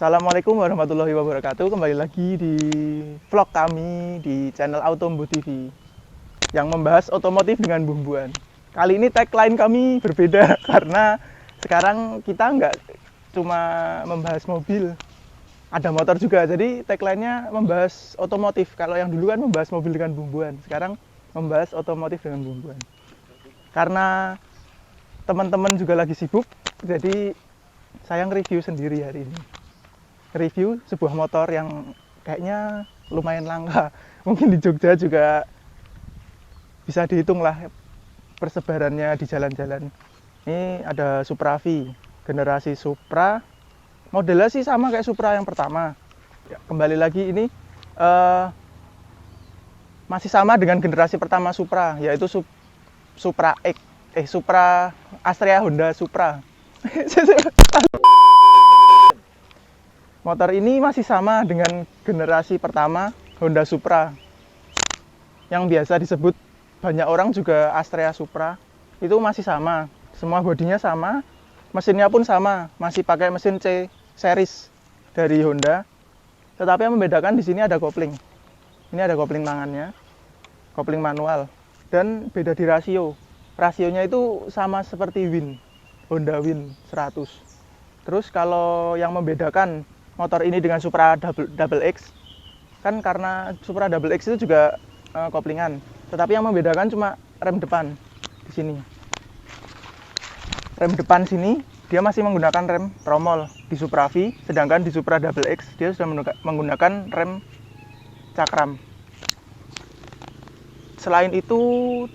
Assalamualaikum warahmatullahi wabarakatuh. Kembali lagi di vlog kami di channel Autombo TV yang membahas otomotif dengan bumbuan. Kali ini tagline kami berbeda karena sekarang kita nggak cuma membahas mobil, ada motor juga. Jadi tagline-nya membahas otomotif. Kalau yang dulu kan membahas mobil dengan bumbuan, sekarang membahas otomotif dengan bumbuan. Karena teman-teman juga lagi sibuk, jadi saya nge-review sendiri hari ini. Review sebuah motor yang kayaknya lumayan langka. Mungkin di Jogja juga bisa dihitung lah persebarannya di jalan-jalan. Ini ada Supra V, generasi Supra. Modelnya sih sama kayak Supra yang pertama. Ya, kembali lagi ini masih sama dengan generasi pertama Supra, yaitu Supra X, Supra Astrea Honda Supra. Motor ini masih sama dengan generasi pertama Honda Supra yang biasa disebut banyak orang juga Astrea Supra. Itu masih sama, semua bodinya sama, mesinnya pun sama, masih pakai mesin C series dari Honda. Tetapi yang membedakan di sini ada kopling. Ini ada kopling tangannya, kopling manual, dan beda di rasio. Rasionya itu sama seperti Win, Honda Win 100. Terus kalau yang membedakan motor ini dengan Supra Double X, kan karena Supra Double X itu juga koplingan, tetapi yang membedakan cuma rem depan di sini. Rem depan sini dia masih menggunakan rem tromol di Supra V, sedangkan di Supra Double X dia sudah menggunakan rem cakram. Selain itu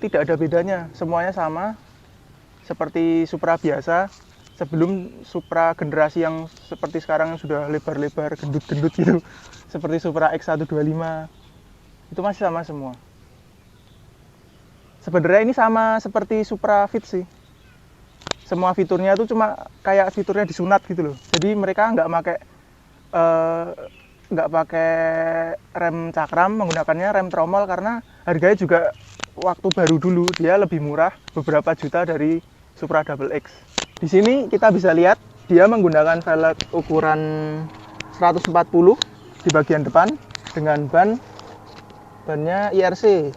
tidak ada bedanya, semuanya sama seperti Supra biasa. Sebelum Supra generasi yang seperti sekarang yang sudah lebar-lebar, gendut-gendut gitu, seperti Supra X125, itu masih sama semua. Sebenarnya ini sama seperti Supra Fit sih. Semua fiturnya itu cuma kayak fiturnya disunat gitu loh. Jadi mereka nggak pakai rem cakram, menggunakannya rem tromol karena harganya juga waktu baru dulu dia lebih murah beberapa juta dari Supra Double X. Di sini kita bisa lihat dia menggunakan velg ukuran 140 di bagian depan dengan bannya IRC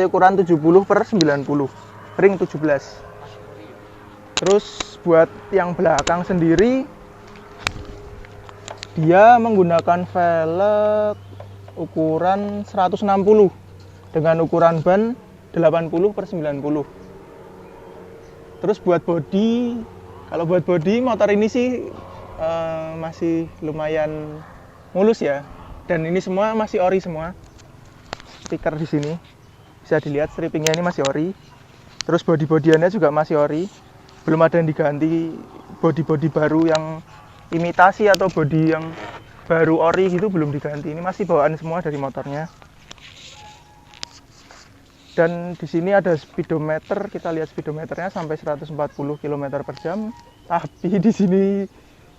ukuran 70/90, ring 17. Terus buat yang belakang sendiri dia menggunakan velg ukuran 160 dengan ukuran ban 80/90. Terus buat bodi, kalau buat bodi motor ini sih masih lumayan mulus ya. Dan ini semua masih ori semua. Stiker di sini bisa dilihat strippingnya ini masih ori. Terus bodi-bodiannya juga masih ori. Belum ada yang diganti bodi-bodi baru yang imitasi atau bodi yang baru ori gitu belum diganti. Ini masih bawaan semua dari motornya. Dan di sini ada speedometer, kita lihat speedometernya sampai 140 km/jam. Tapi di sini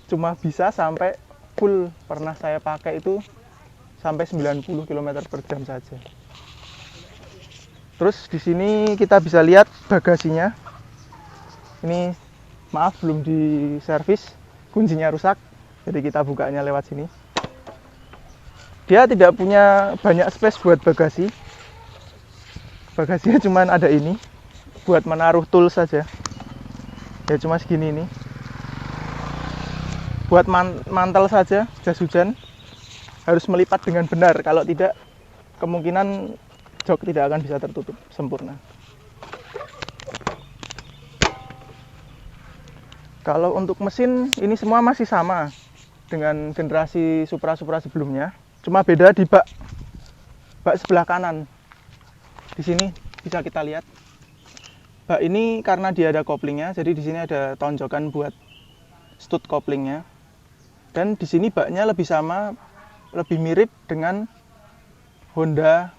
cuma bisa sampai full. Pernah saya pakai itu sampai 90 km/jam saja. Terus di sini kita bisa lihat bagasinya. Ini maaf belum diservis, kuncinya rusak. Jadi kita bukanya lewat sini. Dia tidak punya banyak space buat bagasi. Bagasinya cuma ada ini buat menaruh tools saja. Ya cuma segini ini. Buat mantel saja, jas hujan harus melipat dengan benar. Kalau tidak, kemungkinan jok tidak akan bisa tertutup sempurna. Kalau untuk mesin, ini semua masih sama dengan generasi Supra-Supra sebelumnya. Cuma beda di bak sebelah kanan. Di sini bisa kita lihat bak ini karena dia ada koplingnya, jadi di sini ada tonjokan buat stud koplingnya. Dan di sini baknya lebih mirip dengan Honda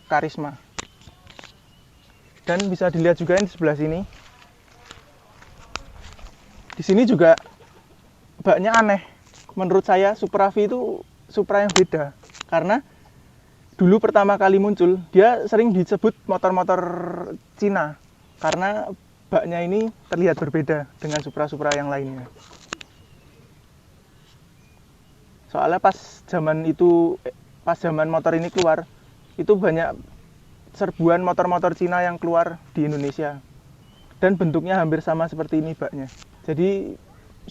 Karisma. Dan bisa dilihat juga di sebelah sini. Di sini juga baknya aneh. Menurut saya Supra V itu Supra yang beda karena dulu pertama kali muncul, dia sering disebut motor-motor Cina karena baknya ini terlihat berbeda dengan Supra-Supra yang lainnya. Soalnya pas zaman motor ini keluar, itu banyak serbuan motor-motor Cina yang keluar di Indonesia. Dan bentuknya hampir sama seperti ini baknya. Jadi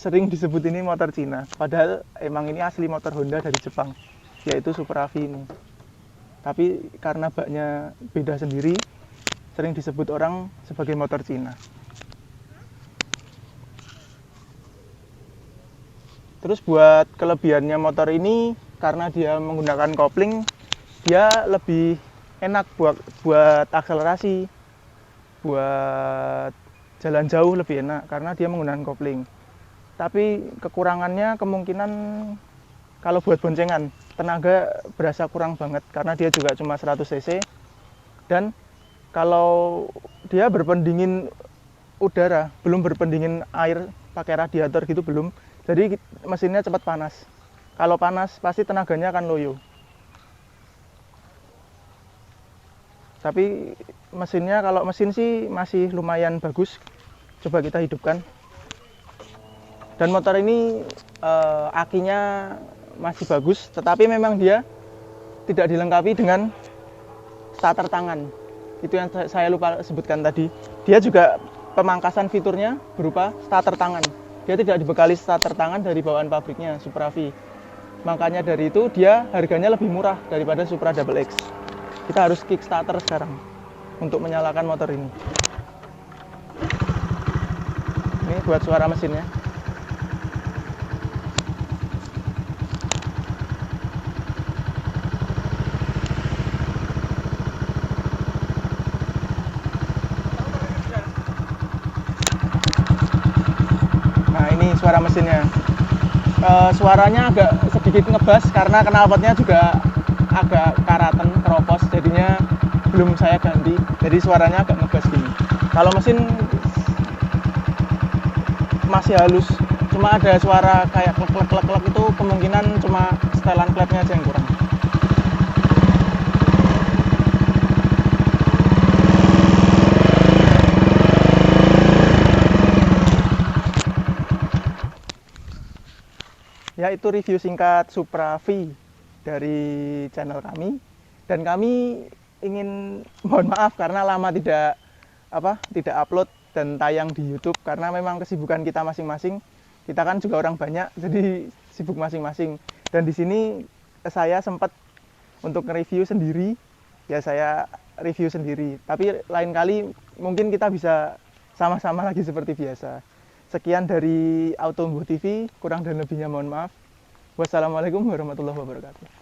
sering disebut ini motor Cina. Padahal emang ini asli motor Honda dari Jepang, yaitu Supra V ini. Tapi karena baknya beda sendiri, sering disebut orang sebagai motor Cina. Terus buat kelebihannya motor ini, karena dia menggunakan kopling, dia lebih enak buat akselerasi, buat jalan jauh lebih enak karena dia menggunakan kopling. Tapi kekurangannya kemungkinan kalau buat boncengan, tenaga berasa kurang banget karena dia juga cuma 100 cc. Dan kalau dia berpendingin udara, belum berpendingin air pakai radiator gitu belum. Jadi mesinnya cepat panas. Kalau panas pasti tenaganya akan loyo. Tapi mesinnya, kalau mesin sih masih lumayan bagus. Coba kita hidupkan. Dan motor ini akinya masih bagus, tetapi memang dia tidak dilengkapi dengan starter tangan. Itu yang saya lupa sebutkan tadi. Dia juga pemangkasan fiturnya berupa starter tangan. Dia tidak dibekali starter tangan dari bawaan pabriknya Supra V. Makanya dari itu dia harganya lebih murah daripada Supra Double X. Kita harus kickstarter sekarang untuk menyalakan motor ini. Ini buat suara mesinnya. Nah, ini suara mesinnya. Suaranya agak sedikit ngebas karena knalpotnya juga agak karatan, keropos, jadinya belum saya ganti, jadi suaranya agak ngebas gini. Kalau mesin masih halus, cuma ada suara kayak klek-klek itu kemungkinan cuma setelan klepnya aja yang kurang. Ya, itu review singkat Supra V dari channel kami. Dan kami ingin mohon maaf karena lama tidak upload dan tayang di YouTube karena memang kesibukan kita masing-masing. Kita kan juga orang banyak, jadi sibuk masing-masing. Dan di sini saya sempat untuk nge-review sendiri. Ya, saya review sendiri. Tapi lain kali mungkin kita bisa sama-sama lagi seperti biasa. Sekian dari Autombo TV, kurang dan lebihnya mohon maaf. Wassalamualaikum warahmatullahi wabarakatuh.